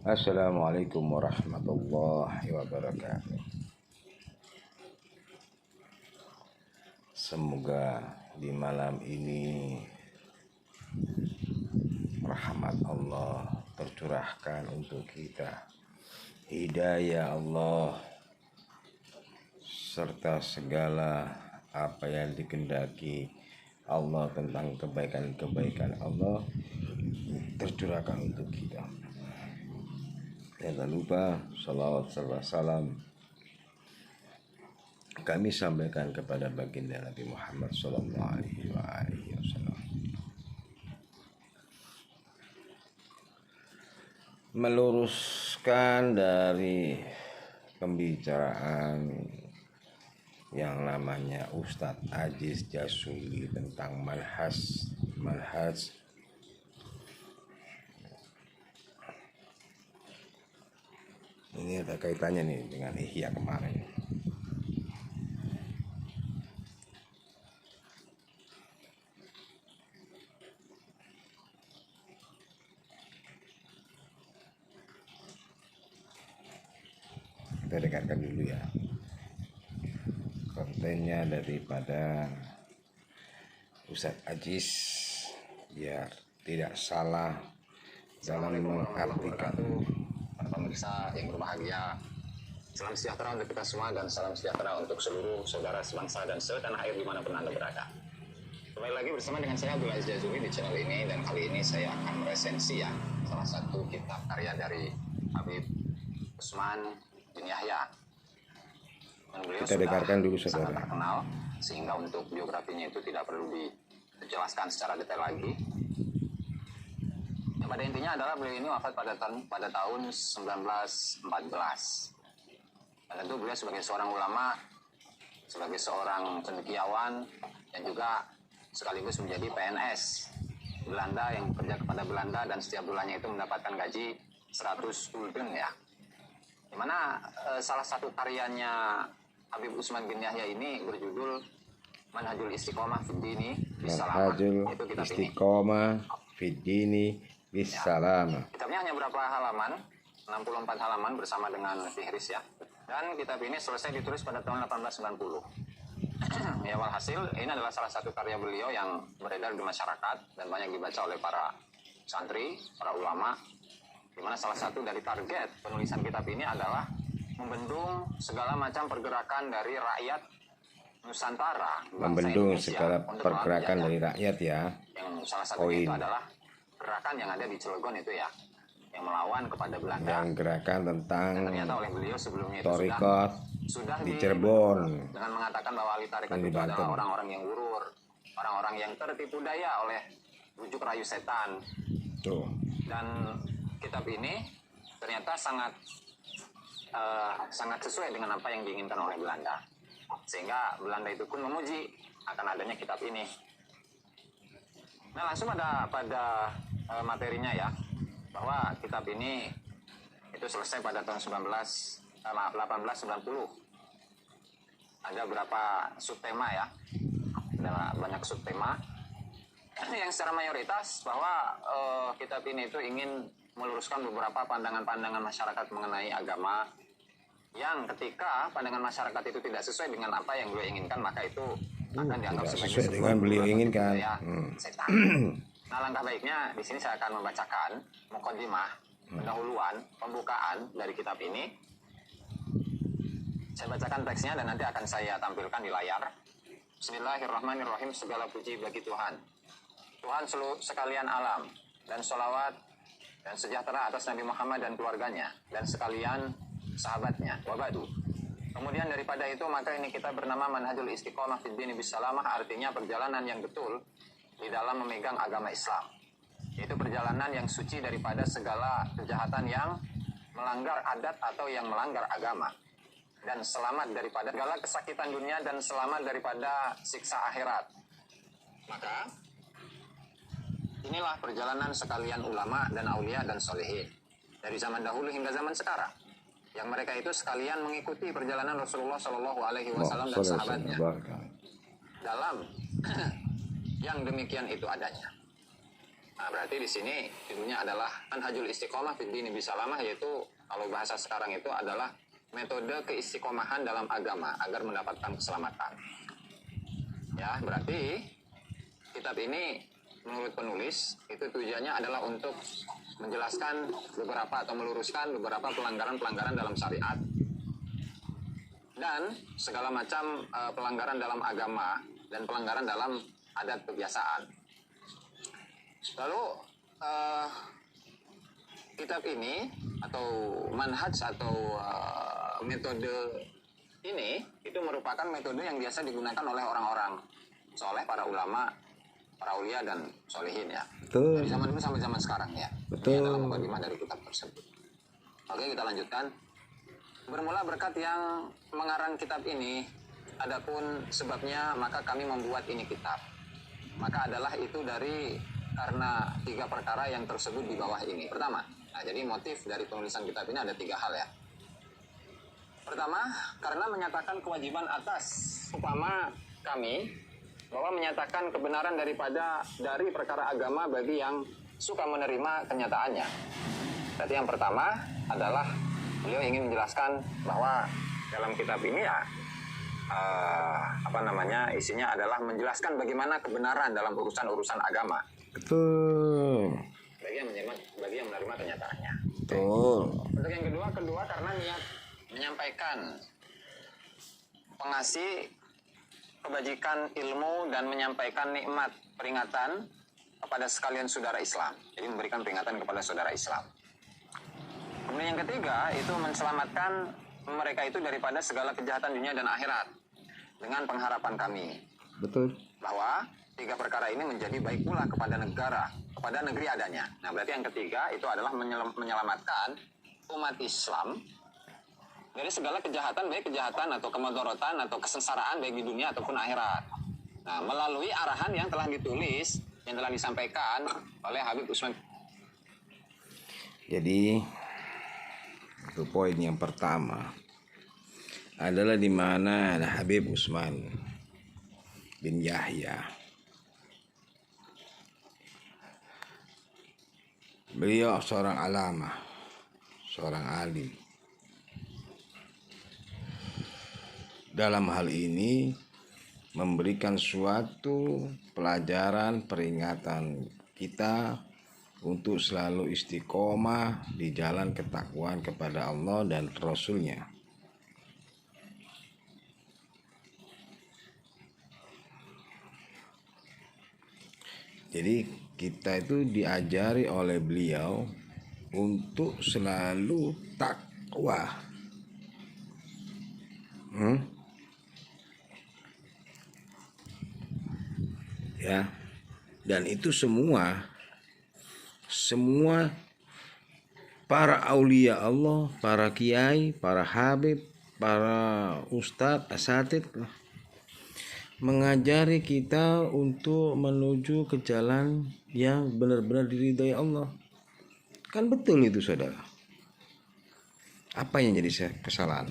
Assalamualaikum warahmatullahi wabarakatuh. Semoga di malam ini rahmat Allah tercurahkan untuk kita, hidayah Allah serta segala apa yang dikehendaki Allah tentang kebaikan-kebaikan Allah tercurahkan untuk kita. Jangan lupa salawat serta salam kami sampaikan kepada baginda Nabi Muhammad SAW. Meluruskan dari pembicaraan yang namanya Ustadz Aziz Jasuli tentang manhaj. Ini ada kaitannya nih dengan Ihya kemarin. Kita dengarkan dulu ya kontennya daripada Ustadz Aziz biar tidak salah dalam mengartikan. Pemirsa yang berbahagia, salam sejahtera untuk kita semua dan salam sejahtera untuk seluruh saudara sebangsa dan setanah air dimanapun Anda berada. Kembali lagi bersama dengan saya Abdul Aziz Jazuli di channel ini, dan kali ini saya akan meresensi ya salah satu kitab karya dari Habib Utsman bin Yahya. Dan beliau Kita dengarkan dulu sangat saudara. terkenal sehingga untuk biografinya itu tidak perlu dijelaskan secara detail lagi. Pada intinya adalah beliau ini wafat pada tahun 1914. Dan tentu beliau sebagai seorang ulama, sebagai seorang cendekiawan, dan juga sekaligus menjadi PNS Belanda yang bekerja kepada Belanda, dan setiap bulannya itu mendapatkan gaji 100 gulden ya. Dimana salah satu karyanya Habib Utsman bin Yahya ini berjudul Manhajul Istiqomah Fid Dini Bisalamah. Itu kitab ini. Istiqomah Fid Dini Bisalamah. Kitabnya hanya berapa halaman? 64 halaman bersama dengan fihris ya. Dan kitab ini selesai ditulis pada tahun 1890. Ya, walhasil ini adalah salah satu karya beliau yang beredar di masyarakat dan banyak dibaca oleh para santri, para ulama. Di mana salah satu dari target penulisan kitab ini adalah membendung segala macam pergerakan dari rakyat Nusantara, Membendung segala pergerakan dari rakyat ya. Yang salah satunya itu adalah gerakan yang ada di Cilegon itu ya, yang melawan kepada Belanda. Yang gerakan tentang ternyata oleh beliau sebelumnya itu Torikot sudah di Cirebon dengan mengatakan bahwa ahli tarekat itu adalah orang-orang yang gurur, orang-orang yang tertipu daya oleh bujuk rayu setan. Tuh. Dan kitab ini ternyata sangat sesuai dengan apa yang diinginkan oleh Belanda, sehingga Belanda itu pun memuji akan adanya kitab ini. Nah, langsung pada materinya ya, bahwa kitab ini itu selesai pada tahun 1890. Ada berapa subtema ya, ada banyak subtema yang secara mayoritas bahwa kitab ini itu ingin meluruskan beberapa pandangan-pandangan masyarakat mengenai agama, yang ketika pandangan masyarakat itu tidak sesuai dengan apa yang beliau inginkan, maka itu akan dianggap sebagai sesuai dengan beliau inginkan. Setan. Nah, langkah baiknya di sini saya akan membacakan muqaddimah, pendahuluan, pembukaan dari kitab ini. Saya bacakan teksnya dan nanti akan saya tampilkan di layar. Bismillahirrahmanirrahim. Segala puji bagi Tuhan, Tuhan seluruh sekalian alam, dan sholawat dan sejahtera atas Nabi Muhammad dan keluarganya dan sekalian sahabatnya. Wabadu. Kemudian daripada itu, maka ini kita bernama Manhajul Istiqomah Fid Dini Bisalamah, artinya perjalanan yang betul di dalam memegang agama Islam, yaitu perjalanan yang suci daripada segala kejahatan yang melanggar adat atau yang melanggar agama, dan selamat daripada segala kesakitan dunia dan selamat daripada siksa akhirat. Maka inilah perjalanan sekalian ulama dan aulia dan solehin dari zaman dahulu hingga zaman sekarang, yang mereka itu sekalian mengikuti perjalanan Rasulullah Shallallahu Alaihi Wasallam dan sahabatnya dalam yang demikian itu adanya. Nah, berarti di sini judulnya adalah Manhajul Istiqomah fid Dini Bisalamah, yaitu kalau bahasa sekarang itu adalah metode keistiqomahan dalam agama agar mendapatkan keselamatan. Ya, berarti kitab ini menurut penulis itu tujuannya adalah untuk menjelaskan beberapa atau meluruskan beberapa pelanggaran-pelanggaran dalam syariat dan segala macam pelanggaran dalam agama dan pelanggaran dalam adat kebiasaan. Lalu kitab ini atau manhaj atau metode ini itu merupakan metode yang biasa digunakan oleh orang-orang soleh, para ulama, para ulia dan solehin ya. Betul. Dari zaman dulu sampai zaman sekarang ya. Betul. Ini adalah mukadimah dari kitab tersebut. Oke, kita lanjutkan. Bermula berkat yang mengarang kitab ini, adapun sebabnya maka kami membuat ini kitab. Maka adalah itu karena 3 perkara yang tersebut di bawah ini. Pertama, jadi motif dari penulisan kitab ini ada 3 hal ya. Pertama, karena menyatakan kewajiban atas upama kami bahwa menyatakan kebenaran dari perkara agama bagi yang suka menerima kenyataannya. Jadi yang pertama adalah beliau ingin menjelaskan bahwa dalam kitab ini ya isinya adalah menjelaskan bagaimana kebenaran dalam urusan-urusan agama. Betul. Bagi yang menerima kenyataannya. Betul. Untuk yang kedua karena niat menyampaikan pengasih kebajikan ilmu dan menyampaikan nikmat peringatan kepada sekalian saudara Islam. Jadi memberikan peringatan kepada saudara Islam. Kemudian yang ketiga itu menselamatkan mereka itu daripada segala kejahatan dunia dan akhirat dengan pengharapan kami. Betul. Bahwa 3 perkara ini menjadi baik pula kepada negara, kepada negeri adanya. Nah, berarti yang ketiga itu adalah menyelamatkan umat Islam dari segala kejahatan, baik kejahatan atau kemudorotan atau kesengsaraan baik di dunia ataupun akhirat. Nah, melalui arahan yang telah ditulis, yang telah disampaikan oleh Habib Usman. Jadi itu poin yang pertama adalah di mana Habib Usman bin Yahya. Beliau seorang alamah, seorang alim. Dalam hal ini memberikan suatu pelajaran peringatan kita untuk selalu istiqomah di jalan ketakwaan kepada Allah dan Rasul-Nya. Jadi kita itu diajari oleh beliau untuk selalu takwa. Ya. Dan itu semua para aulia Allah, para kiai, para habib, para ustadz, asatid mengajari kita untuk menuju ke jalan yang benar-benar diridhai Allah. Kan betul itu, saudara. Apa yang jadi kesalahan?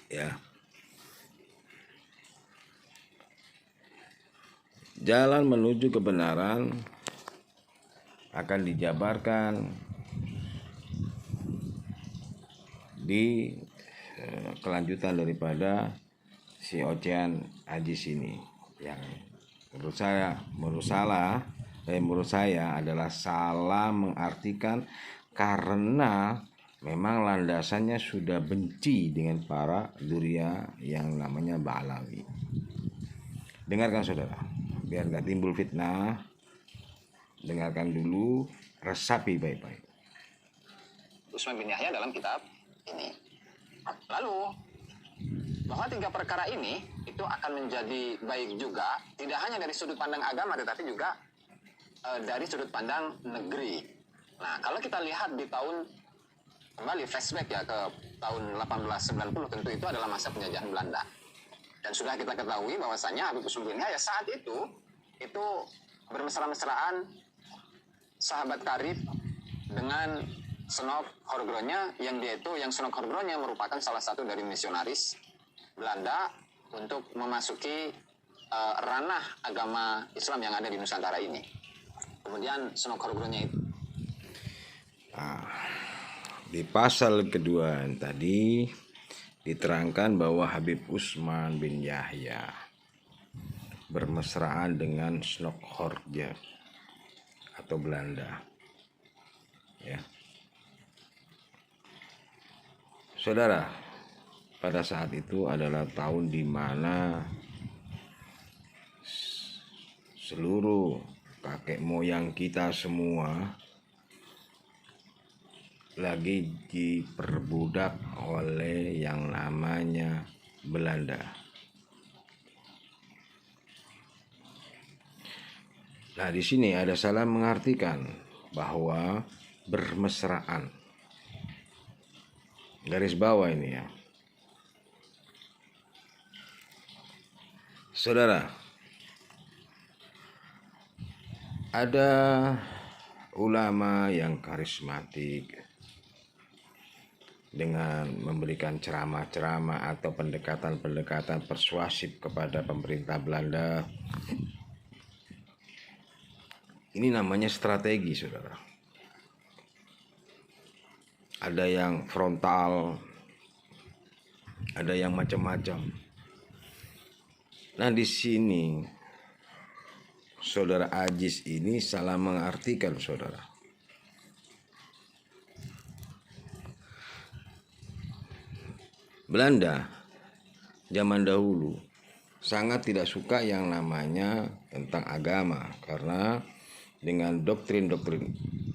Ya. Jalan menuju kebenaran akan dijabarkan di kelanjutan daripada si ocehan hadis ini, yang menurut saya adalah salah mengartikan, karena memang landasannya sudah benci dengan para duria yang namanya Ba'alawi. Dengarkan saudara, biar gak timbul fitnah. Dengarkan dulu, resapi baik-baik. Usman bin Yahya dalam kitab ini. Lalu bahwa 3 perkara ini itu akan menjadi baik juga, tidak hanya dari sudut pandang agama tetapi juga dari sudut pandang negeri. Nah, kalau kita lihat di kembali flashback ya ke tahun 1890, tentu itu adalah masa penjajahan Belanda. Dan sudah kita ketahui bahwasanya Habib Usman bin Yahya saat itu bermesra-mesraan sahabat karib dengan Snok Horgronya, yang Snok Horgronya merupakan salah satu dari misionaris Belanda untuk memasuki ranah agama Islam yang ada di Nusantara ini. Kemudian Sonokrogronya itu di pasal kedua tadi diterangkan bahwa Habib Utsman bin Yahya bermesraan dengan Snokkhorja atau Belanda. Ya. Saudara, pada saat itu adalah tahun di mana seluruh kakek moyang kita semua lagi diperbudak oleh yang namanya Belanda. Nah, di sini ada salah mengartikan bahwa bermesraan. Garis bawah ini ya. Saudara, ada ulama yang karismatik dengan memberikan ceramah-ceramah atau pendekatan-pendekatan persuasif kepada pemerintah Belanda. Ini namanya strategi, saudara. Ada yang frontal, ada yang macam-macam. Nah, di sini saudara Ajis ini salah mengartikan, saudara. Belanda zaman dahulu sangat tidak suka yang namanya tentang agama, karena dengan doktrin-doktrin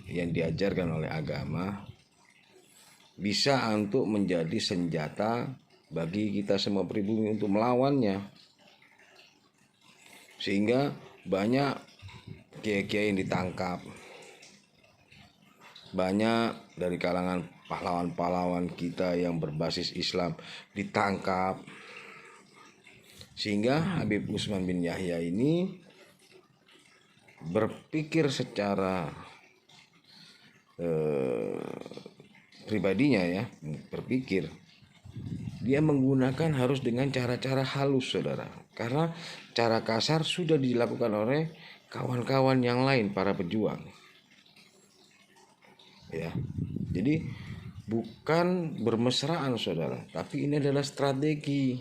yang diajarkan oleh agama bisa untuk menjadi senjata bagi kita semua pribumi untuk melawannya. Sehingga banyak kiai-kiai yang ditangkap, banyak dari kalangan pahlawan-pahlawan kita yang berbasis Islam ditangkap. Sehingga Habib Utsman bin Yahya ini berpikir secara pribadinya ya, berpikir dia menggunakan harus dengan cara-cara halus, saudara. Karena cara kasar sudah dilakukan oleh kawan-kawan yang lain, para pejuang. Ya. Jadi bukan bermesraan, saudara, tapi ini adalah strategi.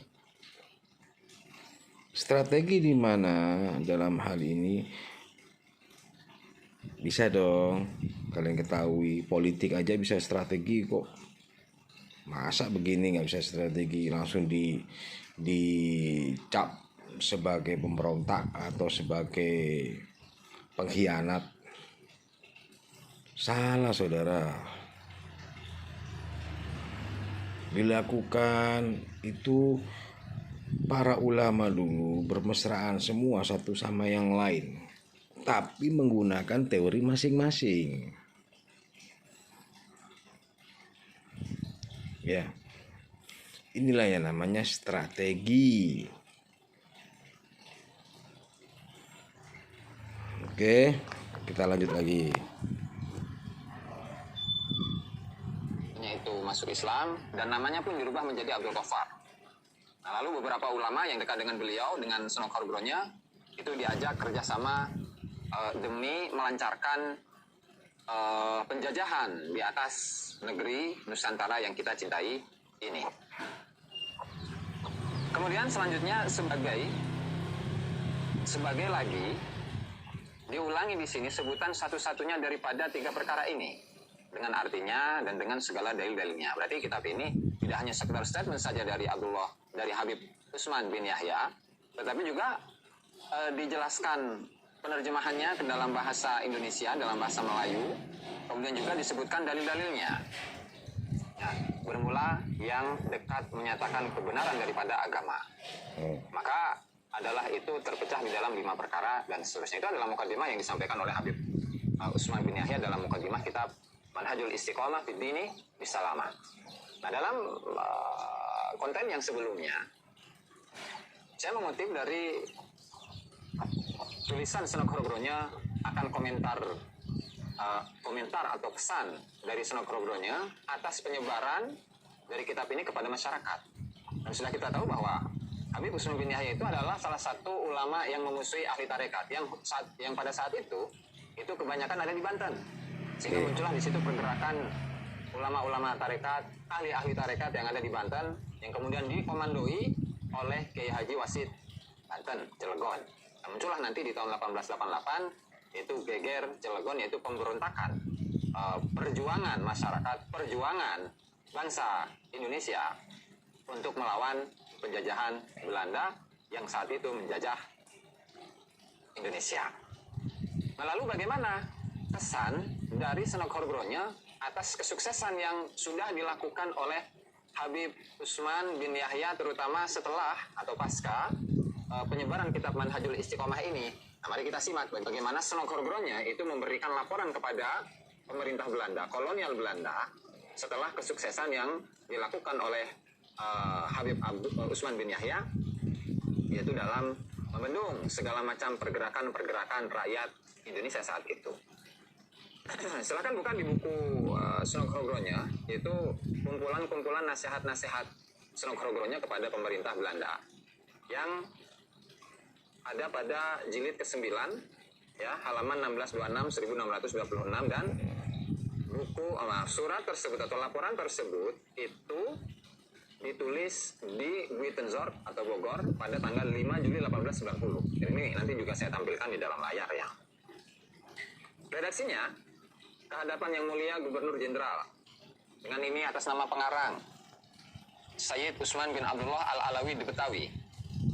Strategi di mana dalam hal ini bisa dong kalian ketahui, politik aja bisa strategi kok. Masa begini nggak bisa strategi, langsung dicap sebagai pemberontak atau sebagai pengkhianat. Salah, saudara. Dilakukan itu para ulama dulu bermesraan semua satu sama yang lain, tapi menggunakan teori masing-masing. Ya, inilah yang namanya strategi. Oke, kita lanjut lagi. itu masuk Islam dan namanya pun dirubah menjadi Abdul Ghaffar. Nah, lalu beberapa ulama yang dekat dengan beliau, dengan Sonokrogronya, itu diajak kerjasama demi melancarkan penjajahan di atas negeri Nusantara yang kita cintai ini. Kemudian selanjutnya sebagai lagi diulangi di sini sebutan satu-satunya daripada 3 perkara ini, dengan artinya dan dengan segala dalil-dalilnya. Berarti kitab ini tidak hanya sekedar statement saja dari Habib Utsman bin Yahya, tetapi juga dijelaskan penerjemahannya ke dalam bahasa Indonesia, dalam bahasa Melayu, kemudian juga disebutkan dalil-dalilnya. Nah, bermula yang dekat menyatakan kebenaran daripada agama. Maka adalah itu terpecah di dalam 5 perkara dan seterusnya. Itu adalah mukadimah yang disampaikan oleh Habib Utsman bin Yahya dalam mukadimah kitab Manhajul Istiqomah Fid Dini Bisalamah. Nah, dalam konten yang sebelumnya saya mengutip dari tulisan Sonokrogronya akan komentar atau kesan dari Sonokrogronya atas penyebaran dari kitab ini kepada masyarakat. Dan sudah kita tahu bahwa Habib Usman bin Yahya itu adalah salah satu ulama yang memusuhi ahli tarekat yang pada saat itu kebanyakan ada di Banten. Sehingga muncullah di situ pergerakan ulama-ulama tarekat, ahli-ahli tarekat yang ada di Banten yang kemudian dikomandoi oleh Kiai Haji Wasid Banten, Cilegon. Nah, muncullah nanti di tahun 1888 itu geger Cilegon, yaitu pemberontakan, perjuangan masyarakat, perjuangan bangsa Indonesia untuk melawan penjajahan Belanda yang saat itu menjajah Indonesia. Nah, lalu bagaimana kesan dari Senok-Horgronya atas kesuksesan yang sudah dilakukan oleh Habib Usman bin Yahya, terutama setelah atau pasca penyebaran kitab Manhajul Istiqomah ini? Nah, mari kita simak bagaimana Senok-Horgronya itu memberikan laporan kepada pemerintah Belanda, kolonial Belanda, setelah kesuksesan yang dilakukan oleh Habib Usman bin Yahya, yaitu dalam membendung segala macam pergerakan-pergerakan rakyat Indonesia saat itu. Silakan buka di buku Senok-Horgronya, yaitu kumpulan-kumpulan nasihat-nasihat Senok-Horgronya kepada pemerintah Belanda yang ada pada jilid ke-9 ya, halaman 1626-1626, dan buku surat tersebut atau laporan tersebut itu ditulis di Buitenzorg atau Bogor pada tanggal 5 Juli 1890. Ini nanti juga saya tampilkan di dalam layar ya. Redaksinya, kehadapan Yang Mulia Gubernur Jenderal. Dengan ini atas nama pengarang Sayyid Usman bin Abdullah Al-Alawi di Betawi,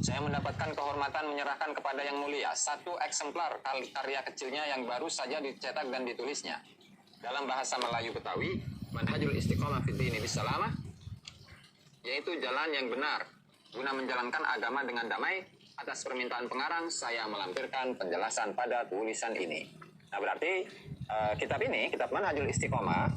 saya mendapatkan kehormatan menyerahkan kepada Yang Mulia satu eksemplar karya kecilnya yang baru saja dicetak dan ditulisnya dalam bahasa Melayu Betawi, Manhajul Istiqomah Fid Dini Bisalamah, yaitu jalan yang benar guna menjalankan agama dengan damai. Atas permintaan pengarang, saya melampirkan penjelasan pada tulisan ini. Nah, berarti kitab ini, kitab Manhajul Istiqomah,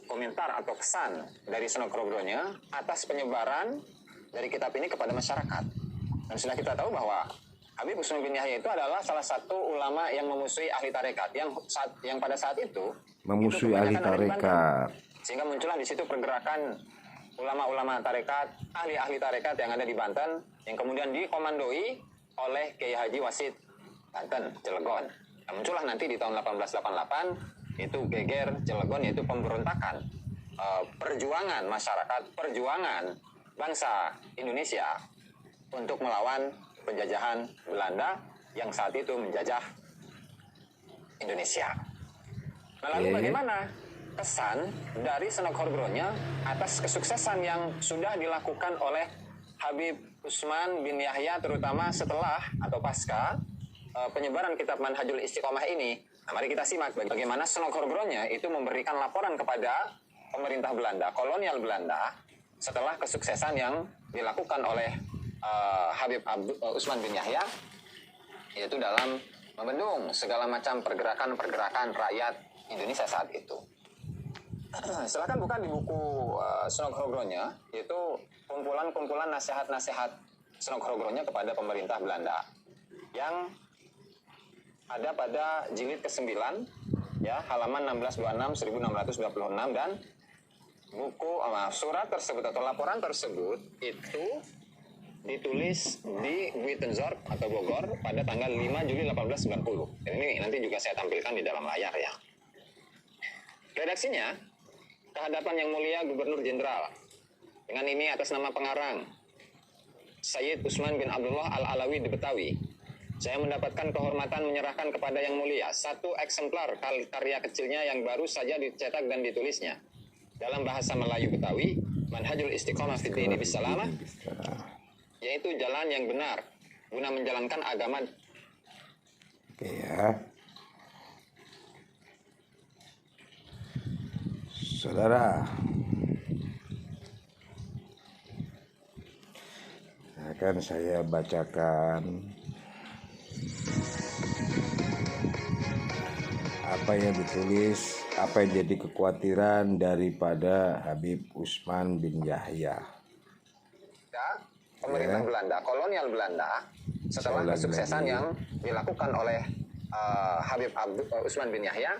komentar atau kesan dari Senok-Horgronya atas penyebaran dari kitab ini kepada masyarakat. Dan sudah kita tahu bahwa Habib Usman bin Yahya itu adalah salah satu ulama yang memusuhi ahli tarekat yang pada saat itu memusuhi ahli tarekat. Sehingga muncullah di situ pergerakan ulama-ulama tarekat, ahli-ahli tarekat yang ada di Banten yang kemudian dikomandoi oleh Kiai Haji Wasid Banten, Cilegon. Nah, muncullah nanti di tahun 1888 itu geger Cilegon, yaitu pemberontakan, perjuangan masyarakat, perjuangan bangsa Indonesia untuk melawan penjajahan Belanda yang saat itu menjajah Indonesia. Nah, lalu bagaimana kesan dari Senok-Horgronya atas kesuksesan yang sudah dilakukan oleh Habib Usman bin Yahya, terutama setelah atau pasca penyebaran kitab Manhajul Istiqomah ini? Nah, mari kita simak bagaimana Senok-Horgronya itu memberikan laporan kepada pemerintah Belanda, kolonial Belanda, setelah kesuksesan yang dilakukan oleh Habib Usman bin Yahya, yaitu dalam membendung segala macam pergerakan-pergerakan rakyat Indonesia saat itu. Silakan buka di buku Senok-Horgronya, yaitu kumpulan-kumpulan nasihat-nasihat Senok-Horgronya kepada pemerintah Belanda yang ada pada jilid ke-9 ya, halaman 1626-1626, dan buku surat tersebut atau laporan tersebut itu ditulis di Buitenzorg atau Bogor pada tanggal 5 Juli 1890. Dan ini nanti juga saya tampilkan di dalam layar ya. Redaksinya, kehadapan Yang Mulia Gubernur Jenderal. Dengan ini atas nama pengarang Sayyid Usman bin Abdullah Al-Alawi di Betawi, saya mendapatkan kehormatan menyerahkan kepada Yang Mulia satu eksemplar karya kecilnya yang baru saja dicetak dan ditulisnya dalam bahasa Melayu Betawi, Manhajul Istiqomah Fid Dini Bisalamah, yaitu jalan yang benar guna menjalankan agama. Oke ya. Saudara, akan saya bacakan apa yang ditulis, apa yang jadi kekhawatiran daripada Habib Usman bin Yahya. Pemerintah Belanda, kolonial Belanda, setelah kesuksesan yang dilakukan oleh Habib Usman bin Yahya,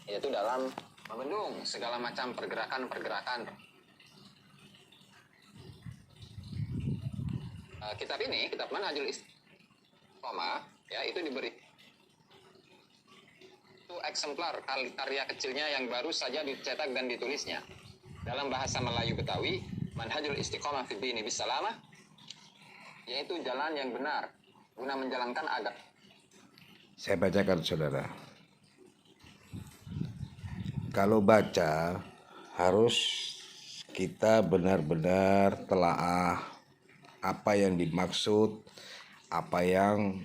yaitu dalam membendung segala macam pergerakan-pergerakan Kitab ini, kitab Manhajul Istiqomah, ya, itu diberi itu eksemplar karya kecilnya yang baru saja dicetak dan ditulisnya. Dalam bahasa Melayu Betawi, Manhajul Istiqomah fi Dini Bisalamah, yaitu jalan yang benar guna menjalankan agama. Saya bacakan saudara. Kalau baca harus kita benar-benar telaah apa yang dimaksud, apa yang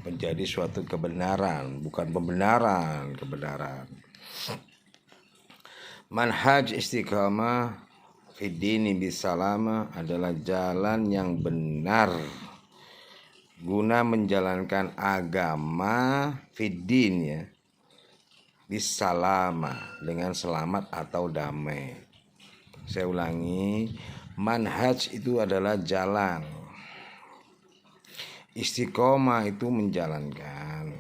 menjadi suatu kebenaran, bukan pembenaran, kebenaran. Manhaj istiqamah fid dini bisalama adalah jalan yang benar guna menjalankan agama fiddin, ya, bisalama, dengan selamat atau damai. Saya ulangi, manhaj itu adalah jalan, istiqomah itu menjalankan.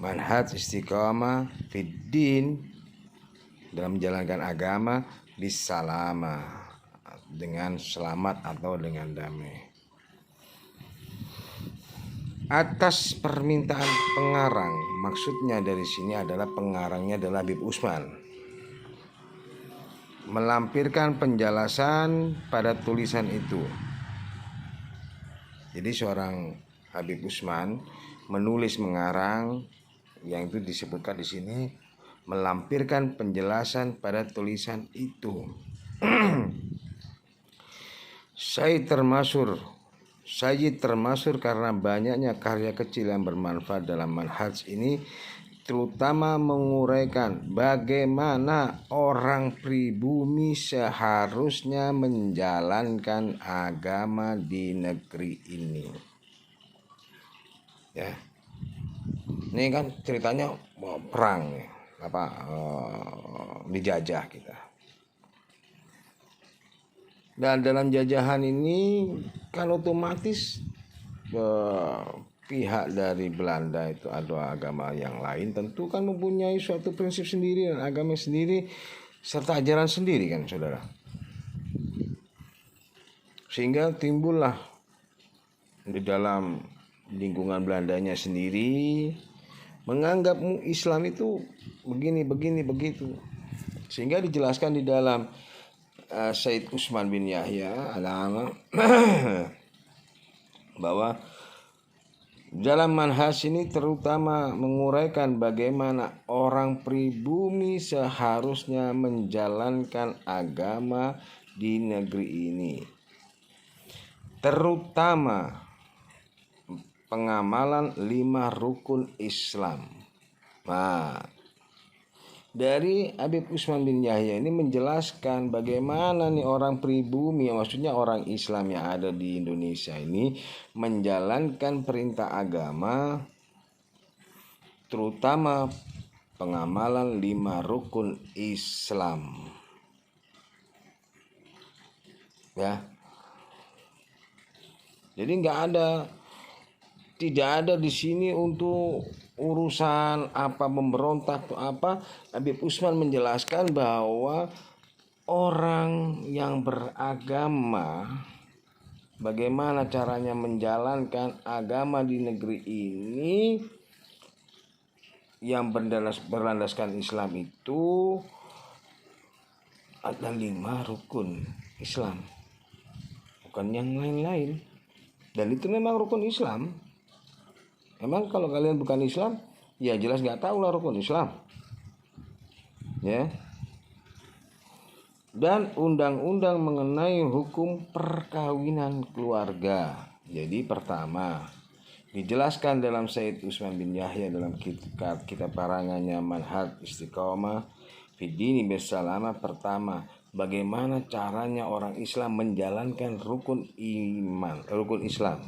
Manhaj istiqomah fiddin, dalam menjalankan agama, bisalama, dengan selamat atau dengan damai. Atas permintaan pengarang, maksudnya dari sini adalah pengarangnya adalah Habib Usman, melampirkan penjelasan pada tulisan itu. Jadi seorang Habib Usman menulis, mengarang, yang itu disebutkan di sini, melampirkan penjelasan pada tulisan itu. Sayyid termasuk karena banyaknya karya kecil yang bermanfaat dalam manhaj ini, terutama menguraikan bagaimana orang pribumi seharusnya menjalankan agama di negeri ini. Ya, ini kan ceritanya perang, ya, dijajah kita. Dan dalam jajahan ini kan otomatis pihak dari Belanda itu ada agama yang lain, tentu kan mempunyai suatu prinsip sendiri dan agama sendiri serta ajaran sendiri kan saudara. Sehingga timbullah di dalam lingkungan Belandanya sendiri menganggap Islam itu begini begitu. Sehingga dijelaskan di dalam Said Usman bin Yahya Al-Amma bahwa dalam manhaj ini terutama menguraikan bagaimana orang pribumi seharusnya menjalankan agama di negeri ini, terutama pengamalan 5 rukun Islam. Nah, dari Habib Usman bin Yahya ini menjelaskan bagaimana nih orang pribumi, maksudnya orang Islam yang ada di Indonesia ini menjalankan perintah agama, terutama pengamalan 5 rukun Islam. Ya, jadi tidak ada di sini untuk urusan apa memberontak atau apa. Habib Usman menjelaskan bahwa orang yang beragama, bagaimana caranya menjalankan agama di negeri ini yang berlandaskan Islam itu ada 5 rukun Islam, bukan yang lain-lain. Dan itu memang rukun Islam. Emang kalau kalian bukan Islam, ya jelas nggak tahu lah rukun Islam, ya. Dan undang-undang mengenai hukum perkawinan keluarga. Jadi pertama dijelaskan dalam Said Usman bin Yahya dalam kitab karangannya Manhaj Istiqomah fid Dini Bisalama. Pertama, bagaimana caranya orang Islam menjalankan rukun Islam.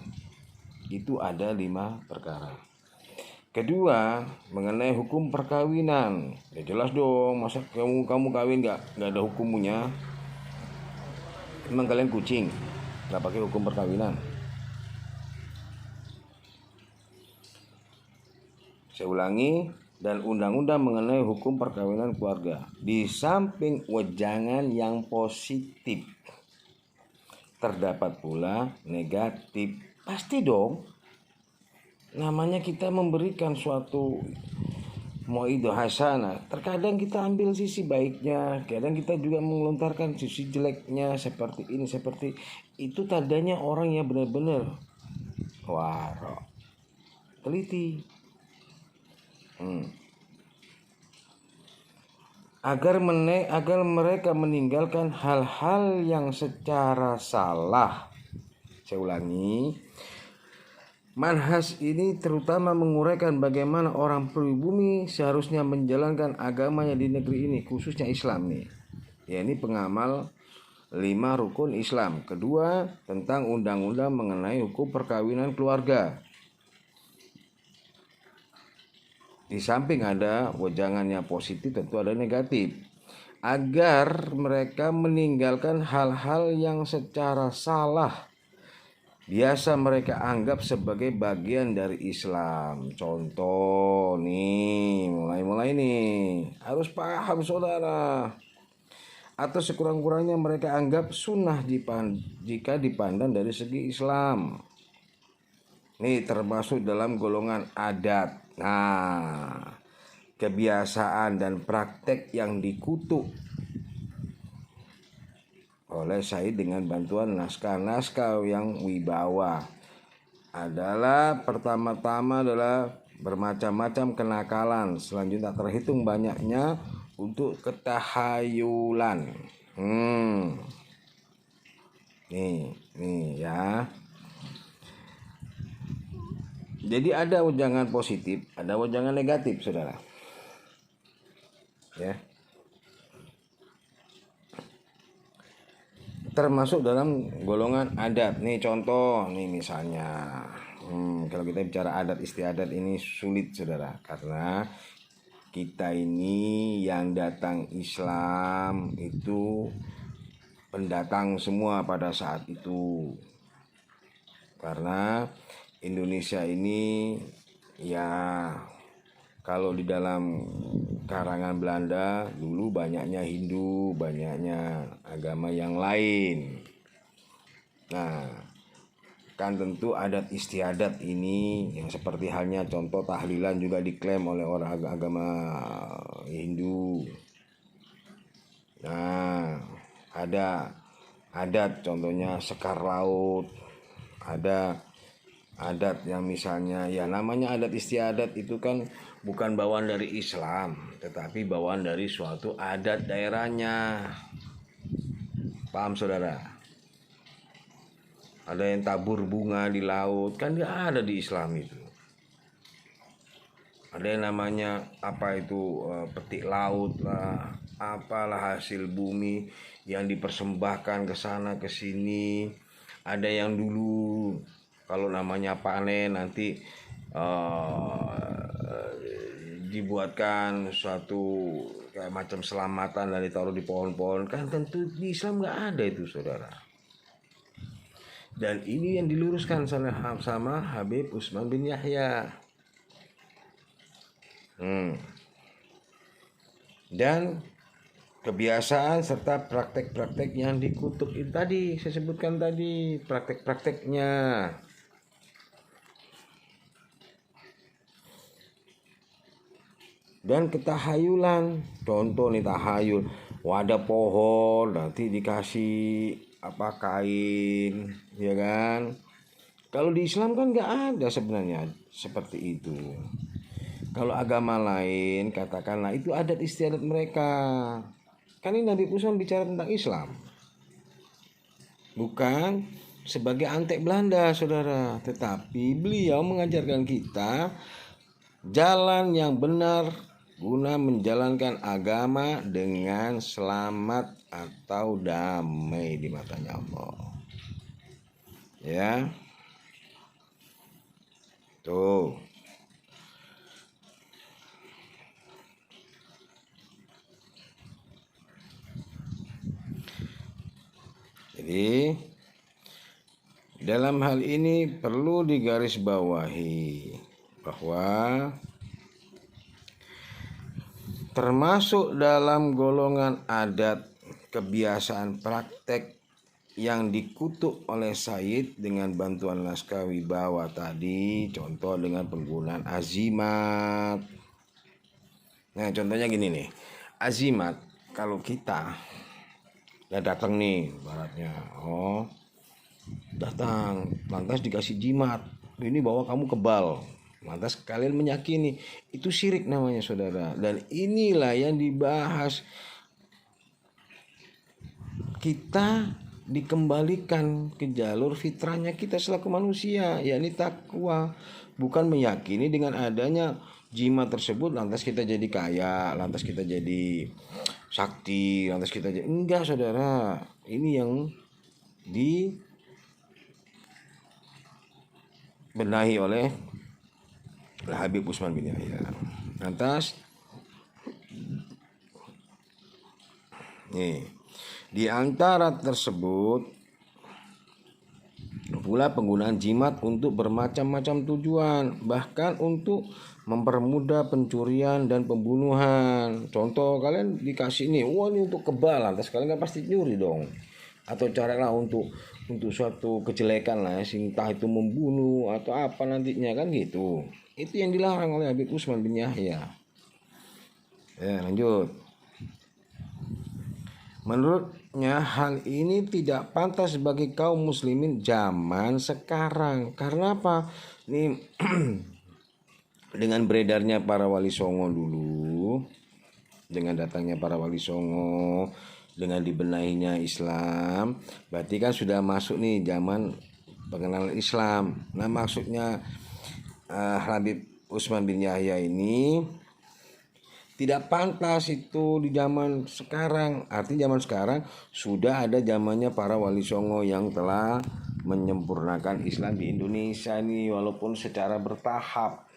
Itu ada 5 perkara. Kedua, mengenai hukum perkawinan. Ya jelas dong, masa kamu kawin nggak ada hukumnya? Emang kalian kucing nggak pakai hukum perkawinan? Saya ulangi, dan undang-undang mengenai hukum perkawinan keluarga. Di samping wejangan yang positif, terdapat pula negatif. Pasti dong. Namanya kita memberikan suatu mauidhah hasanah. Terkadang kita ambil sisi baiknya, kadang kita juga melontarkan sisi jeleknya, seperti ini, seperti itu. Tandanya orang yang benar-benar waro, teliti. Agar mereka meninggalkan hal-hal yang secara salah. Saya ulangi, manhaj ini terutama menguraikan bagaimana orang pribumi seharusnya menjalankan agamanya di negeri ini, khususnya Islam nih. Ya, ini pengamal 5 rukun Islam. Kedua, tentang undang-undang mengenai hukum perkawinan keluarga. Di samping ada wejangannya positif, tentu ada negatif. Agar mereka meninggalkan hal-hal yang secara salah biasa mereka anggap sebagai bagian dari Islam. Contoh nih, mulai nih, harus paham saudara. Atau sekurang-kurangnya mereka anggap sunnah jika dipandang dari segi Islam. Nih termasuk dalam golongan adat. Nah, kebiasaan dan praktek yang dikutuk oleh Said dengan bantuan naskah-naskah yang wibawa adalah pertama-tama adalah bermacam-macam kenakalan. Selanjutnya terhitung banyaknya untuk ketahayulan. Nih ya. Jadi ada wejangan positif, ada wejangan negatif, saudara. Ya. Termasuk dalam golongan adat. Nih contoh, nih misalnya. Kalau kita bicara adat istiadat ini sulit, saudara, karena kita ini yang datang Islam itu pendatang semua pada saat itu. Karena Indonesia ini ya, kalau di dalam karangan Belanda dulu banyaknya Hindu, banyaknya agama yang lain. Nah, kan tentu adat istiadat ini yang seperti halnya contoh tahlilan juga diklaim oleh orang agama Hindu. Nah, ada adat contohnya sekar laut, ada adat yang misalnya ya namanya adat istiadat itu kan bukan bawaan dari Islam, tetapi bawaan dari suatu adat daerahnya. Paham saudara? Ada yang tabur bunga di laut, kan nggak ada di Islam itu. Ada yang namanya apa itu petik laut lah, apalah hasil bumi yang dipersembahkan ke sana ke sini. Ada yang dulu kalau namanya panen nanti dibuatkan suatu kayak macam selamatan dan ditaruh di pohon-pohon. Kan tentu di Islam nggak ada itu saudara. Dan ini yang diluruskan sama Habib Utsman bin Yahya. Dan kebiasaan serta praktek-praktek yang dikutuk itu tadi saya sebutkan tadi, praktek-prakteknya. Dan ketahayulan, contoh nih tahayul, wadah pohon nanti dikasih apa kain, ya kan? Kalau di Islam kan nggak ada sebenarnya seperti itu. Kalau agama lain katakanlah itu adat istiadat mereka. Kan ini Nabi Musa bicara tentang Islam, bukan sebagai antek Belanda saudara, tetapi beliau mengajarkan kita jalan yang benar guna menjalankan agama dengan selamat atau damai di matanya Allah. Ya. Tuh. Jadi dalam hal ini perlu digarisbawahi bahwa termasuk dalam golongan adat kebiasaan praktek yang dikutuk oleh Sayyid dengan bantuan naskah wibawa tadi, contoh dengan penggunaan azimat. Nah, contohnya gini nih, azimat kalau kita ya datang nih baratnya, datang lantas dikasih jimat, ini bahwa kamu kebal, lantas kalian meyakini, itu syirik namanya saudara. Dan inilah yang dibahas, kita dikembalikan ke jalur fitrahnya kita selaku manusia, yakni takwa, bukan meyakini dengan adanya jimat tersebut lantas kita jadi kaya, lantas kita jadi sakti, lantas kita jadi, enggak saudara. Ini yang dibenahi oleh Habib Utsman bin Yahya. Lantas nih, di antara tersebut pula penggunaan jimat untuk bermacam-macam tujuan, bahkan untuk mempermudah pencurian dan pembunuhan. Contoh, kalian dikasih nih, wah ini untuk kebal, lantas kalian kan pasti nyuri dong. Atau caralah untuk suatu kejelekan lah, entah itu membunuh atau apa nantinya kan gitu. Itu yang dilarang oleh Habib Utsman bin Yahya. Ya, lanjut. Menurutnya hal ini tidak pantas bagi kaum muslimin zaman sekarang. Karena apa? Ini dengan beredarnya para wali songo dulu, dengan datangnya para wali songo, dengan dibenahinya Islam, berarti kan sudah masuk nih zaman pengenalan Islam. Nah, maksudnya Habib Utsman bin Yahya ini tidak pantas itu di zaman sekarang. Artinya zaman sekarang sudah ada zamannya para wali songo yang telah menyempurnakan Islam di Indonesia ini, walaupun secara bertahap.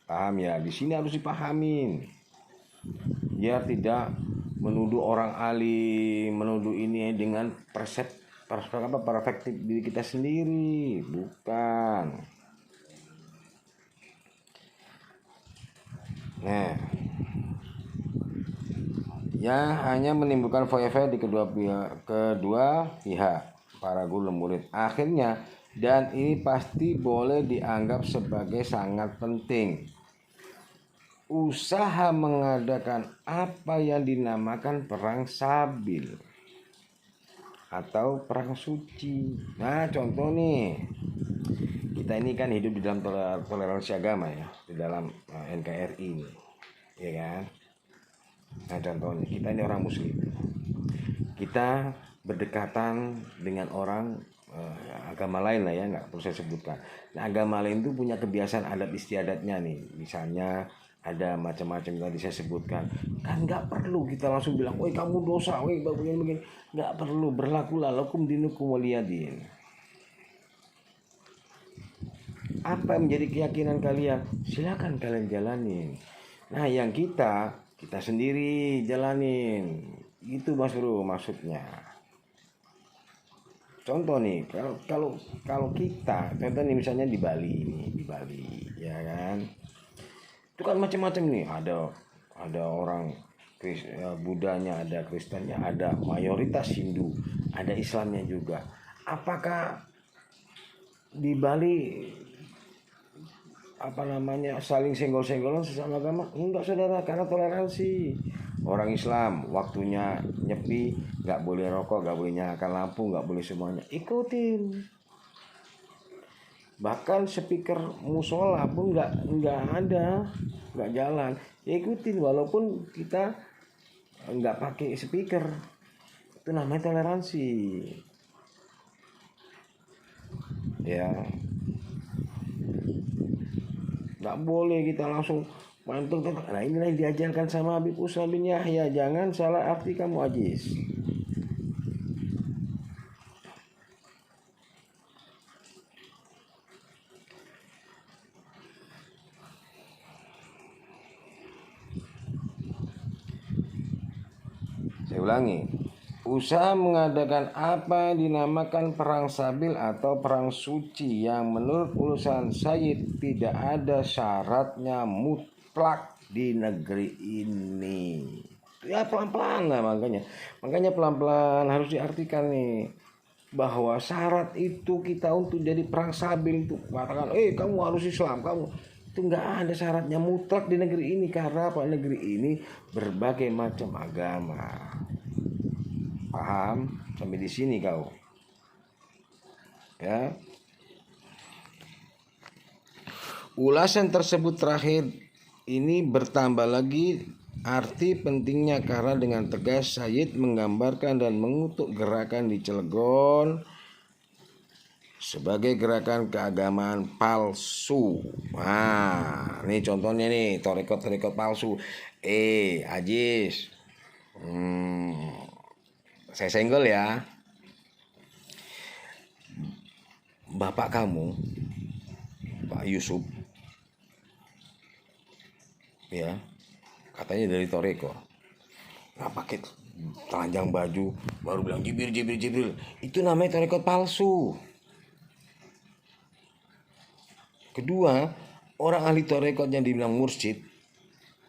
Paham ya? Di sini harus dipahamin. Biar tidak menuduh orang alim, menuduh ini dengan perspektif diri kita sendiri, bukan. Nah, yang hanya menimbulkan foya-foya di kedua pihak, para guru dan murid. Akhirnya, dan ini pasti boleh dianggap sebagai sangat penting, usaha mengadakan apa yang dinamakan perang sabil atau perang suci. Nah, contoh nih, kita ini kan hidup di dalam toleransi agama ya, di dalam NKRI ini, ya kan. Nah, contohnya kita ini orang muslim, kita berdekatan dengan orang agama lain lah ya, nggak perlu saya sebutkan. Nah, agama lain itu punya kebiasaan adat istiadatnya nih, misalnya ada macam-macam yang tadi saya sebutkan. Kan nggak perlu kita langsung bilang, woi kamu dosa, woi begini. Nggak perlu, berlakulah lakum dinukum waliyadin. Apa yang menjadi keyakinan kalian, silakan kalian jalanin. Nah, yang kita sendiri jalanin. Itu Mas Bro maksudnya. Contoh nih, kalau kita, contoh nih misalnya di Bali ya kan. Itu kan macam-macam nih, ada orang Budanya, ada Kristennya, ada mayoritas Hindu, ada Islamnya juga. Apakah di Bali saling senggol-senggolan sesama agama? Enggak saudara, karena toleransi. Orang Islam waktunya nyepi, nggak boleh rokok, nggak boleh nyalakan lampu, nggak boleh semuanya, ikutin. Bahkan speaker musola pun nggak ada, nggak jalan, ya ikutin walaupun kita nggak pakai speaker. Itu namanya toleransi ya. Nggak boleh kita langsung mantul. Nah, inilah yang diajarkan sama Habib Utsman bin Yahya. Jangan salah arti kamu Ajis. Saya ulangi, usaha mengadakan apa yang dinamakan perang sabil atau perang suci yang menurut ulasan Sayyid tidak ada syaratnya mutlak di negeri ini. Ya pelan-pelan lah, makanya pelan-pelan harus diartikan nih, bahwa syarat itu kita untuk jadi perang sabil itu katakan kamu harus Islam, kamu itu nggak ada syaratnya mutlak di negeri ini. Karena apa? Negeri ini berbagai macam agama. Paham sampai di sini kau? Ya. Ulasan tersebut terakhir ini bertambah lagi arti pentingnya karena dengan tegas Sayyid menggambarkan dan mengutuk gerakan di Cilegon sebagai gerakan keagamaan palsu. Nah, ini contohnya nih, tarekat palsu. Ajis, saya senggol ya. Bapak kamu, Pak Yusuf, ya, katanya dari Toreko. Nah, pakai telanjang baju, baru bilang Jibril. Itu namanya tarekat palsu. Kedua, orang ahli tarekat yang dibilang mursyid,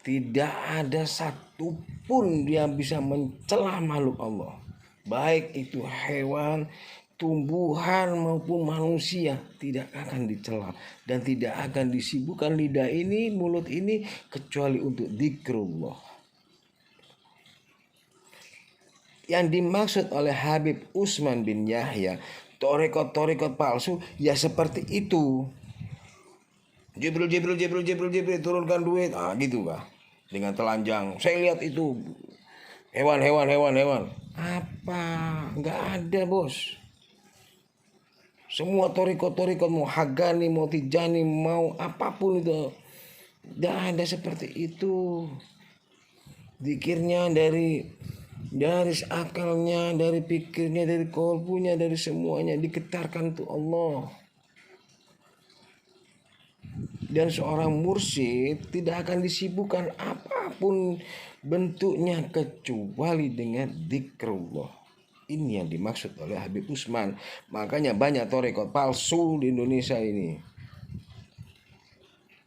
tidak ada satupun dia bisa mencela makhluk Allah, baik itu hewan, tumbuhan maupun manusia, tidak akan dicela dan tidak akan disibukkan lidah ini, mulut ini kecuali untuk zikrullah. Yang dimaksud oleh Habib Utsman bin Yahya tarekat palsu ya seperti itu. Jibril turunkan duit, gitu kah? Dengan telanjang. Saya lihat itu hewan. Apa? Nggak ada, bos. Semua tarekat mau Hagani, mau Tijani, mau apapun itu, nggak ada seperti itu. Zikirnya dari akalnya, dari pikirnya, dari kolbunya, dari semuanya diketarkan untuk Allah. Dan seorang mursyid tidak akan disibukkan apapun bentuknya kecuali dengan zikrullah. Ini yang dimaksud oleh Habib Utsman. Makanya banyak tarekat palsu di Indonesia ini.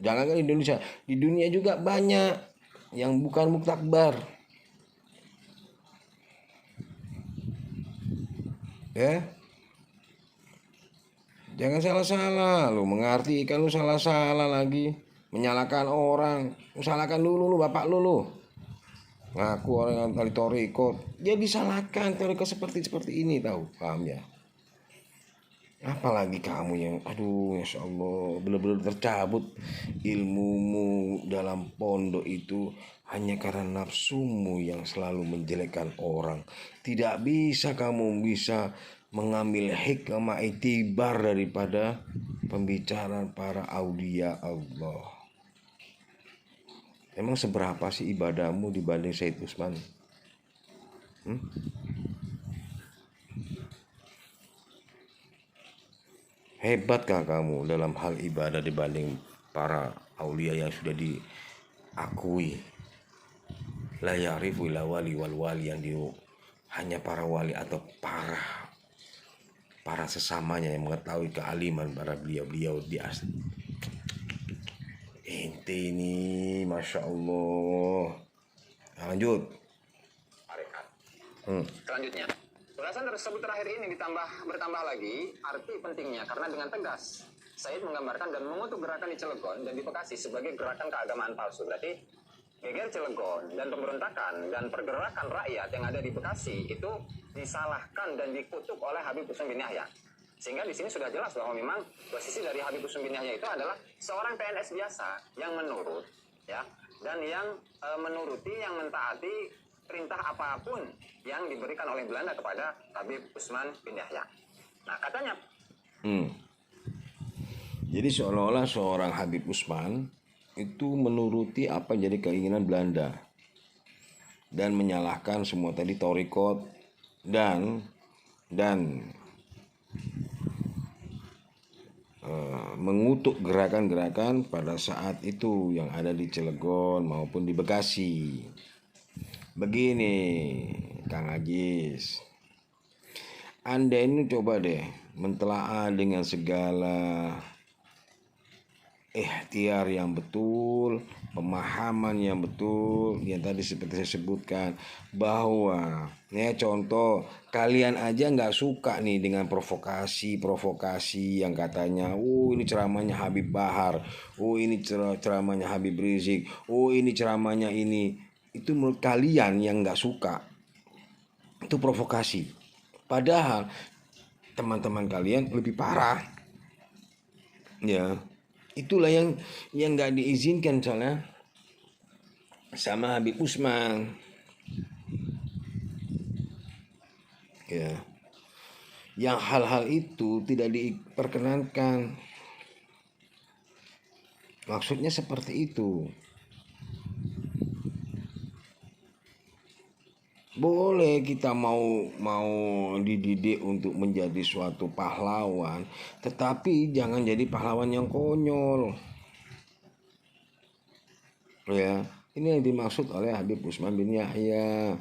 Jangankan di Indonesia, di dunia juga banyak yang bukan muktakbar. Ya. Jangan salah-salah, lu mengartikan, lu salah-salah lagi, menyalahkan orang, salahkan lu bapak lu. Ngaku orang yang tali tarekat, dia disalahkan tarekat seperti ini, tahu, paham ya? Apalagi kamu yang, Masya Allah, benar-benar tercabut ilmumu dalam pondok itu hanya karena nafsumu yang selalu menjelekkan orang. Tidak bisa kamu mengambil hikmah itibar daripada pembicaraan para aulia Allah. Emang seberapa sih ibadahmu dibanding Sayyid Utsman? Hebatkah kamu dalam hal ibadah dibanding para aulia yang sudah diakui? La ya'rifu illa wali wal wali, yang hanya para wali atau para sesamanya yang mengetahui kealiman para beliau di asli. Ente ini Masya Allah. Lanjut. Selanjutnya, ulasan tersebut terakhir ini bertambah lagi arti pentingnya karena dengan tegas Sayyid menggambarkan dan mengutuk gerakan di Cilegon dan di Bekasi sebagai gerakan keagamaan palsu. Berarti geger Cilegon dan pemberontakan dan pergerakan rakyat yang ada di Bekasi itu disalahkan dan dikutuk oleh Habib Utsman bin Yahya. Sehingga di sini sudah jelas bahwa memang posisi dari Habib Utsman bin Yahya itu adalah seorang PNS biasa yang menurut, ya, dan yang menuruti, yang mentaati perintah apapun yang diberikan oleh Belanda kepada Habib Utsman bin Yahya. Nah, katanya. Jadi seolah-olah seorang Habib Utsman itu menuruti apa yang jadi keinginan Belanda dan menyalahkan semua tadi tarekat dan mengutuk gerakan-gerakan pada saat itu yang ada di Cilegon maupun di Bekasi. Begini, Kang Ajis, Anda ini coba deh mentelaah dengan segala ikhtiar yang betul, pemahaman yang betul, yang tadi seperti saya sebutkan, bahwa ya contoh kalian aja nggak suka nih dengan provokasi yang katanya, oh ini ceramahnya Habib Bahar, oh ini ceramahnya Habib Rizik, oh ini ceramahnya ini. Itu menurut kalian yang nggak suka, itu provokasi. Padahal teman-teman kalian lebih parah. Ya, itulah yang nggak diizinkan soalnya sama Habib Usman. Ya, yang hal-hal itu tidak diperkenankan. Maksudnya seperti itu. Boleh kita mau dididik untuk menjadi suatu pahlawan, tetapi jangan jadi pahlawan yang konyol. Ya, ini yang dimaksud oleh Habib Usman bin Yahya.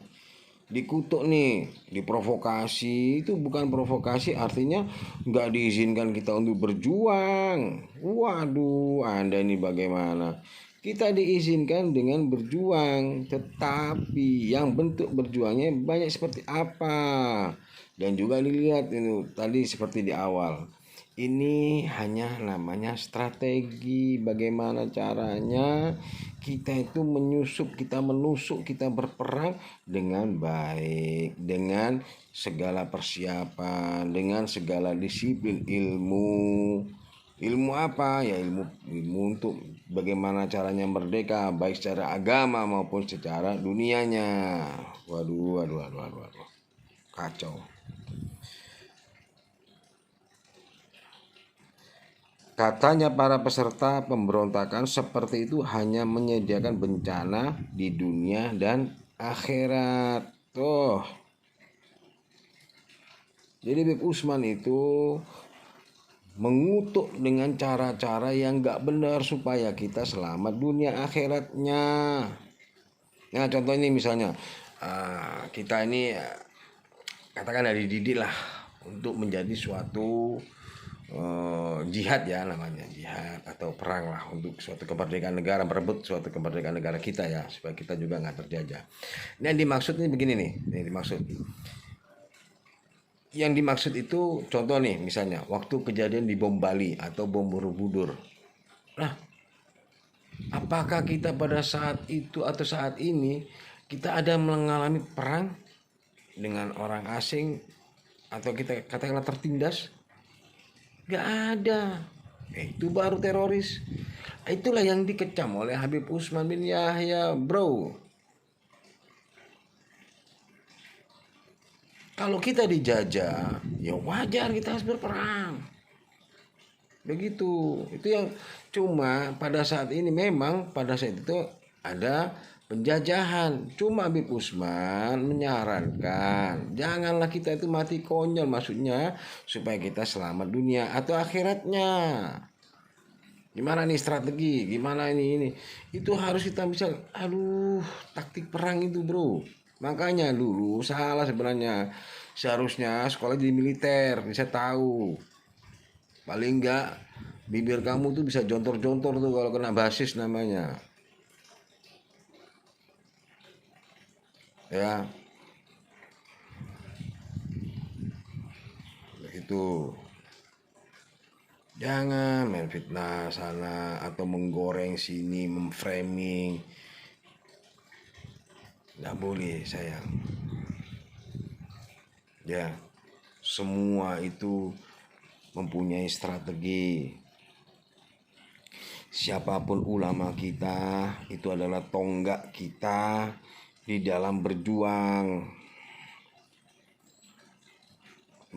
Dikutuk nih, diprovokasi. Itu bukan provokasi, artinya nggak diizinkan kita untuk berjuang. Waduh, Anda ini bagaimana? Kita diizinkan dengan berjuang, tetapi yang bentuk berjuangnya banyak seperti apa. Dan juga dilihat itu tadi seperti di awal. Ini hanya namanya strategi, bagaimana caranya kita itu menyusup, kita menusuk, kita berperang dengan baik, dengan segala persiapan, dengan segala disiplin ilmu. Ilmu apa? Ya ilmu untuk bagaimana caranya merdeka, baik secara agama maupun secara dunianya. Waduh. Kacau. Katanya para peserta pemberontakan seperti itu hanya menyediakan bencana di dunia dan akhirat. Tuh. Jadi Habib Usman itu mengutuk dengan cara-cara yang gak benar supaya kita selamat dunia akhiratnya. Nah contoh ini misalnya kita ini katakan dari didik lah untuk menjadi suatu jihad ya namanya, jihad atau perang lah untuk suatu kemerdekaan negara, merebut suatu kemerdekaan negara kita ya, supaya kita juga nggak terjajah. Ini yang dimaksud ini begini nih, yang dimaksud itu contoh nih misalnya waktu kejadian di bom Bali atau bom Borobudur. Nah, apakah kita pada saat itu atau saat ini kita ada mengalami perang dengan orang asing atau kita katakanlah tertindas? Gak ada. Itu baru teroris. Itulah yang dikecam oleh Habib Usman bin Yahya, bro. Kalau kita dijajah, ya wajar kita harus berperang. Begitu. Itu yang cuma pada saat ini memang pada saat itu ada penjajahan. Cuma Habib Usman menyarankan janganlah kita itu mati konyol, maksudnya supaya kita selamat dunia atau akhiratnya. Gimana nih strategi? Gimana ini? Itu harus kita bisa, taktik perang itu, bro. Makanya dulu salah sebenarnya. Seharusnya sekolah di militer, bisa tahu. Paling enggak bibir kamu tuh bisa jontor-jontor tuh kalau kena basis namanya. Ya. Begitu. Jangan main fitnah sana atau menggoreng sini, memframing. Nggak boleh sayang. Ya, semua itu mempunyai strategi. Siapapun ulama kita, itu adalah tonggak kita di dalam berjuang.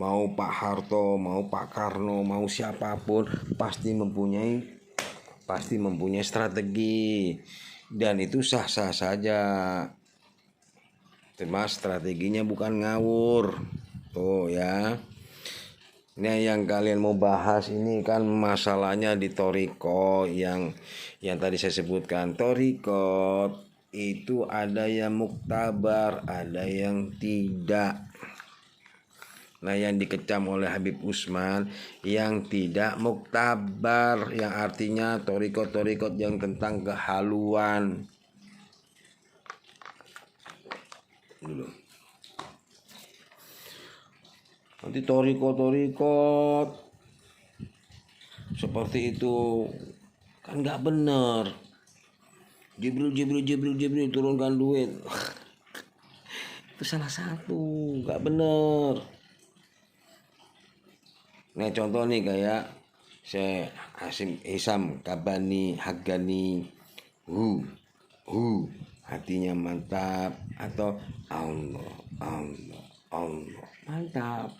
Mau Pak Harto, mau Pak Karno, mau siapapun pasti mempunyai strategi, dan itu sah-sah saja. Cuma strateginya bukan ngawur. Tuh ya. Ini yang kalian mau bahas ini kan masalahnya di Thoriko yang tadi saya sebutkan. Thoriko itu ada yang muktabar, ada yang tidak. Nah, yang dikecam oleh Habib Usman yang tidak muktabar, yang artinya torikot-torikot yang tentang kehaluan. Dulu. Nanti torikot-torikot seperti itu kan nggak benar. Jibril turunkan duit. Itu salah satu, nggak benar. Nah, contoh nih kayak Syekh Hasim Hisam Kabani Hagani hu hatinya mantap, atau Allah mantap.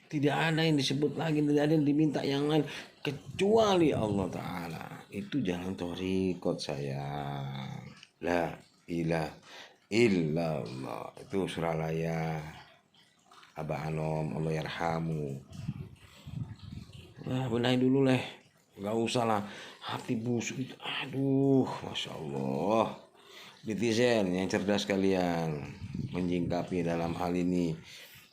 Tidak ada yang disebut lagi, tidak ada yang diminta yang lain kecuali Allah Ta'ala. Itu jalan thariqat sayang. La ilaha illallah. Itu Suralaya Abah Anom, Allah yarhamu. Nah, benahi dulu leh. Gak usah lah hati busuk itu. Aduh, Masya Allah. Netizen yang cerdas kalian menyingkapi dalam hal ini.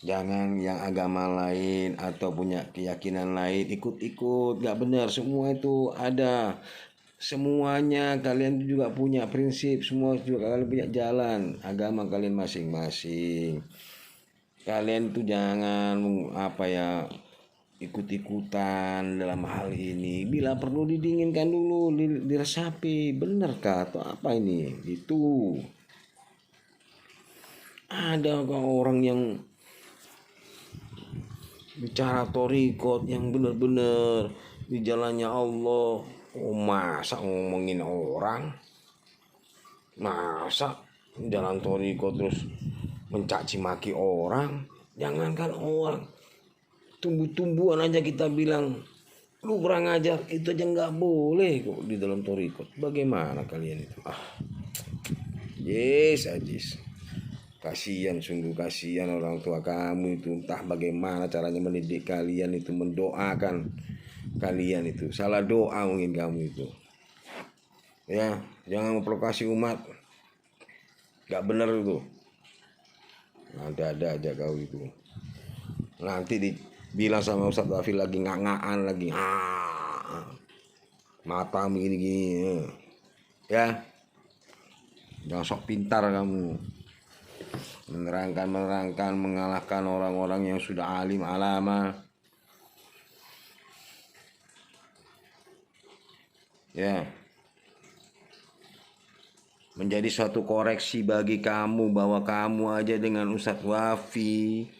Jangan yang agama lain atau punya keyakinan lain ikut-ikut, gak benar. Semua itu ada, semuanya kalian juga punya prinsip, semua juga kalian punya jalan agama kalian masing-masing. Kalian tuh jangan ikut-ikutan dalam hal ini. Bila perlu didinginkan dulu, diresapi, benarkah atau apa ini? Itu ada orang yang bicara torikot yang benar-benar di jalannya Allah. Oh, masa ngomongin orang, masa jalan torikot terus mencaci maki orang? Jangankan orang, tumbuh-tumbuhan aja kita bilang lu kurang ajar, itu aja nggak boleh kok di dalam torikot. Bagaimana kalian itu? Yes, Ajis. Kasihan, sungguh kasihan orang tua kamu itu. Entah bagaimana caranya mendidik kalian itu, mendoakan kalian itu. Salah doa mungkin kamu itu. Ya, jangan memprovokasi umat. Gak bener itu. Ada aja kau itu. Nanti dibilang sama Ustadz Wafil lagi ngak-ngakan lagi. Matamu gini-gini. Ya. Jangan sok pintar kamu. Menerangkan, mengalahkan orang-orang yang sudah alim alama. Ya. Menjadi suatu koreksi bagi kamu bahwa kamu aja dengan Ustadz Wafi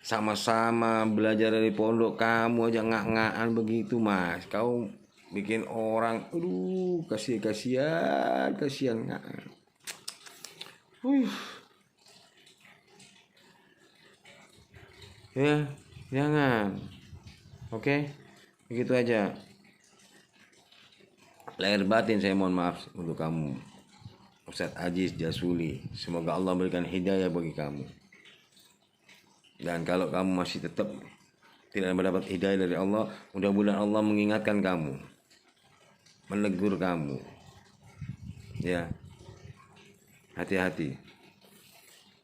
sama-sama belajar dari pondok, kamu aja ngak-ngakan begitu, Mas. Kau bikin orang kasihan ngak. Ya, jangan. Oke, begitu aja. Lahir batin saya mohon maaf untuk kamu, Ustadz Aziz Jasuli. Semoga Allah berikan hidayah bagi kamu. Dan kalau kamu masih tetap tidak mendapat hidayah dari Allah, mudah-mudahan Allah mengingatkan kamu, menegur kamu. Ya, hati-hati.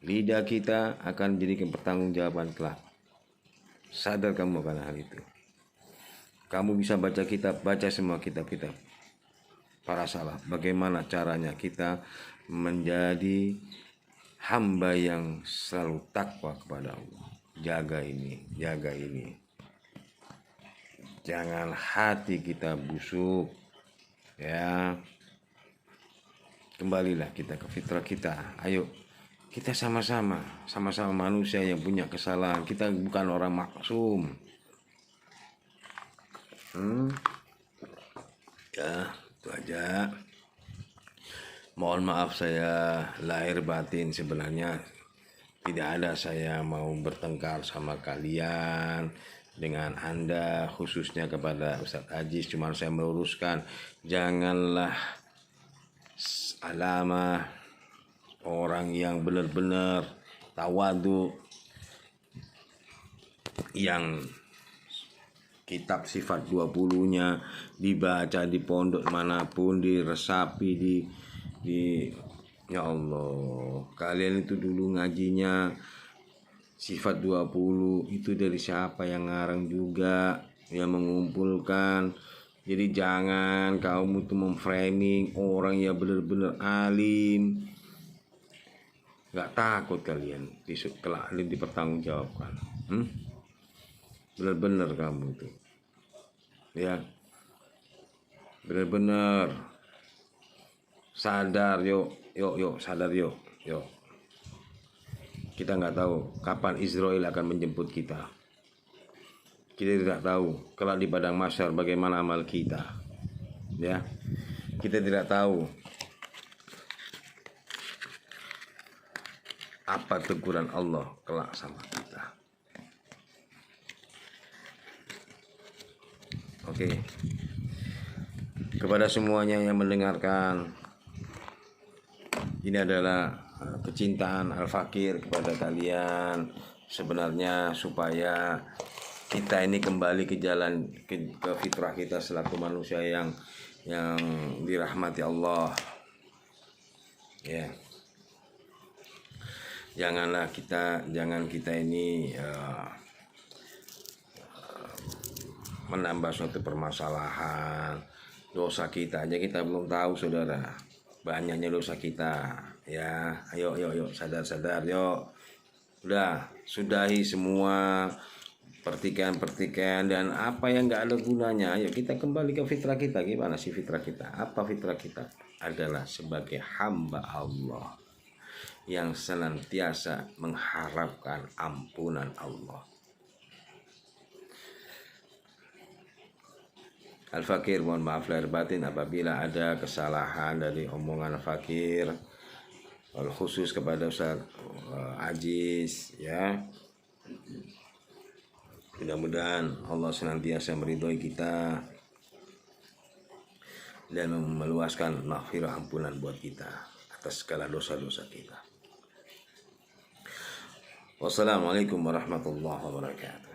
Lidah kita akan menjadi pertanggungjawaban kelak. Sadar kamu akan hal itu. Kamu bisa baca kitab, baca semua kitab-kitab para salaf. Bagaimana caranya kita menjadi hamba yang selalu takwa kepada Allah. Jaga ini. Jangan hati kita busuk. Ya. Kembalilah kita ke fitrah kita. Ayo. Kita sama-sama manusia yang punya kesalahan. Kita bukan orang maksum. Ya, itu aja. Mohon maaf saya lahir batin, sebenarnya tidak ada saya mau bertengkar sama kalian dengan Anda, khususnya kepada Ustadz Aziz. Cuma saya meluruskan, janganlah alama orang yang benar-benar tawadu, yang kitab sifat 20-nya dibaca di pondok manapun, diresapi di ya Allah, kalian itu dulu ngajinya Sifat 20 itu dari siapa yang ngarang juga, yang mengumpulkan. Jadi jangan kamu itu memframing orang yang benar-benar alim. Gak takut kalian kelak dipertanggungjawabkan. Benar-benar kamu itu, ya, benar-benar sadar. Yuk sadar yuk. Kita nggak tahu kapan Israel akan menjemput kita. Kita tidak tahu kelak di padang mahsyar bagaimana amal kita, ya. Kita tidak tahu apa teguran Allah kelak sama kita. Oke. Kepada semuanya yang mendengarkan, ini adalah kecintaan Al-Fakir kepada kalian sebenarnya, supaya kita ini kembali ke jalan ke fitrah kita selaku manusia yang dirahmati Allah, ya. Jangan kita ini menambah suatu permasalahan. Dosa kita aja kita belum tahu, saudara, banyaknya dosa kita, ya. Ayo sadar yuk. Udah, sudahi semua pertikaian dan apa yang nggak ada gunanya. Ayo kita kembali ke fitrah kita. Gimana sih fitrah kita? Apa fitrah kita? Adalah sebagai hamba Allah yang senantiasa mengharapkan ampunan Allah. Al-Fakir mohon maaf lahir batin apabila ada kesalahan dari omongan Al-Fakir, khusus kepada Ustaz Aziz, ya. Mudah-mudahan Allah senantiasa meridhoi kita dan meluaskan maghfirah ampunan buat kita atas segala dosa-dosa kita. Wassalamualaikum warahmatullahi wabarakatuh.